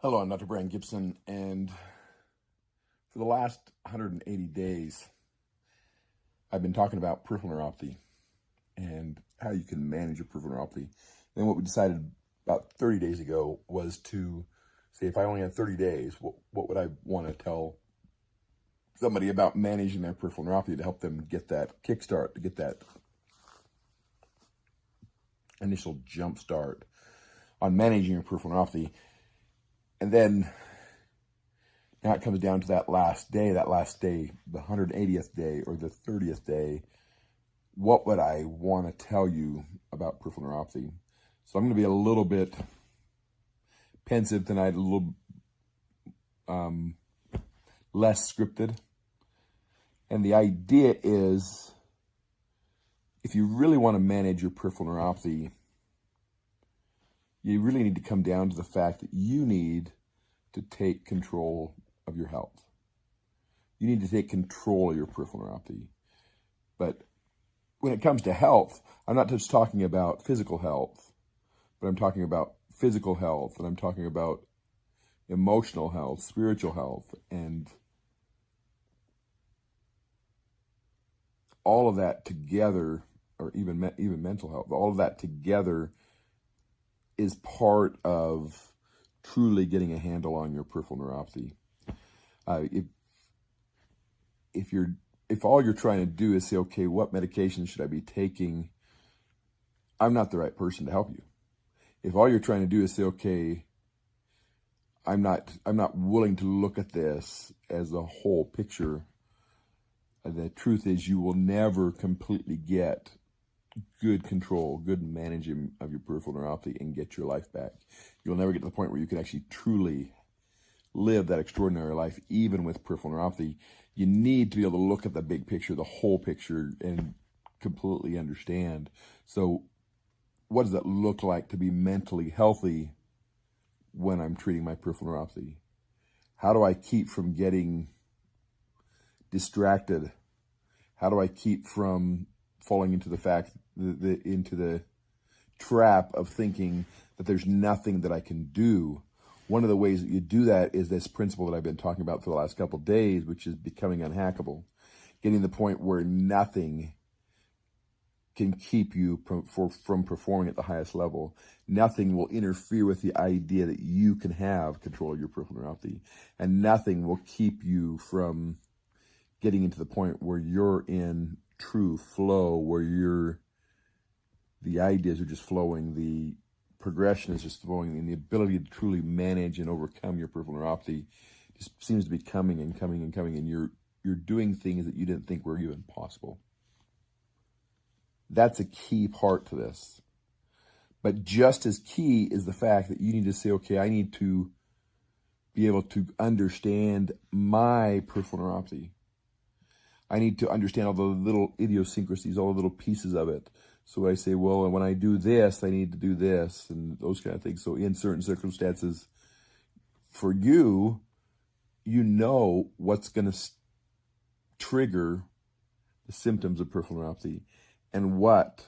Hello, I'm Dr. Brandt Gibson, and for the last 180 days, I've been talking about peripheral neuropathy and how you can manage your peripheral neuropathy. Then what we decided about 30 days ago was to say, if I only had 30 days, what would I want to tell somebody about managing their peripheral neuropathy to help them get that kickstart, to get that initial jump start on managing your peripheral neuropathy. And then now it comes down to that last day, the 180th day or the 30th day. What would I want to tell you about peripheral neuropathy? So I'm going to be a little bit pensive tonight, a little less scripted. And the idea is, if you really want to manage your peripheral neuropathy, you really need to come down to the fact that you need to take control of your health. You need to take control of your peripheral neuropathy. But when it comes to health, I'm not just talking about physical health, but I'm talking about physical health, and I'm talking about emotional health, spiritual health, and all of that together, or even mental health, all of that together is part of truly getting a handle on your peripheral neuropathy. If all you're trying to do is say, okay, what medication should I be taking? I'm not the right person to help you. If all you're trying to do is say, okay, I'm not willing to look at this as a whole picture, the truth is you will never completely get good control, good management of your peripheral neuropathy and get your life back. You'll never get to the point where you can actually truly live that extraordinary life, even with peripheral neuropathy. You need to be able to look at the big picture, the whole picture, and completely understand. So what does it look like to be mentally healthy when I'm treating my peripheral neuropathy? How do I keep from getting distracted? How do I keep from falling into into the trap of thinking that there's nothing that I can do? One of the ways that you do that is this principle that I've been talking about for the last couple of days, which is becoming unhackable, getting to the point where nothing can keep you from performing at the highest level. Nothing will interfere with the idea that you can have control of your peripheral neuropathy, and nothing will keep you from getting into the point where you're in true flow, where the ideas are just flowing, the progression is just flowing, and the ability to truly manage and overcome your peripheral neuropathy just seems to be coming and coming and coming, and you're doing things that you didn't think were even possible. That's a key part to this. But just as key is the fact that you need to say, okay, I need to be able to understand my peripheral neuropathy. I need to understand all the little idiosyncrasies, all the little pieces of it. So I say, well, when I do this, I need to do this, and those kind of things. So in certain circumstances, for you, you know what's going to trigger the symptoms of peripheral neuropathy and what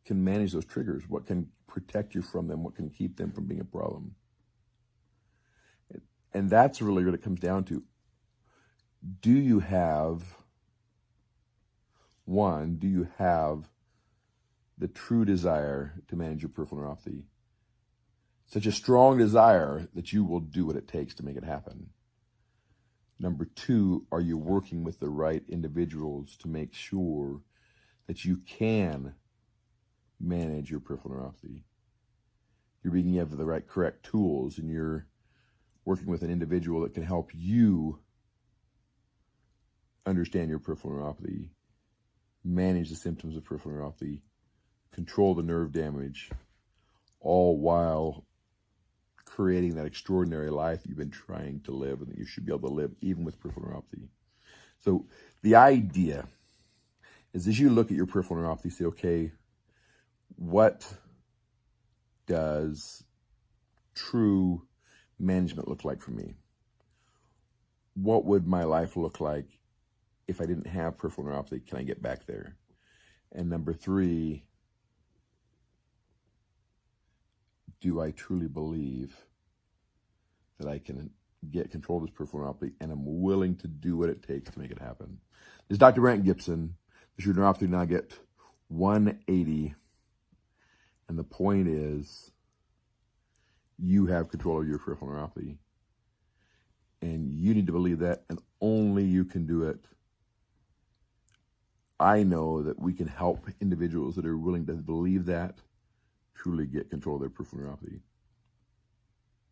can manage those triggers, what can protect you from them, what can keep them from being a problem. And that's really what it comes down to. Do you have the true desire to manage your peripheral neuropathy? Such a strong desire that you will do what it takes to make it happen. Number two, are you working with the right individuals to make sure that you can manage your peripheral neuropathy? You have the right correct tools, and you're working with an individual that can help you understand your peripheral neuropathy, manage the symptoms of peripheral neuropathy, control the nerve damage, all while creating that extraordinary life you've been trying to live and that you should be able to live even with peripheral neuropathy. So the idea is, as you look at your peripheral neuropathy, say, okay, what does true management look like for me? What would my life look like if I didn't have peripheral neuropathy? Can I get back there? And number three, do I truly believe that I can get control of this peripheral neuropathy, and I'm willing to do what it takes to make it happen. This is Dr. Brandt Gibson. This is Your Neuropathy Nugget 180. And the point is, you have control of your peripheral neuropathy. And you need to believe that, and only you can do it. I know that we can help individuals that are willing to believe that truly get control of their peripheral neuropathy.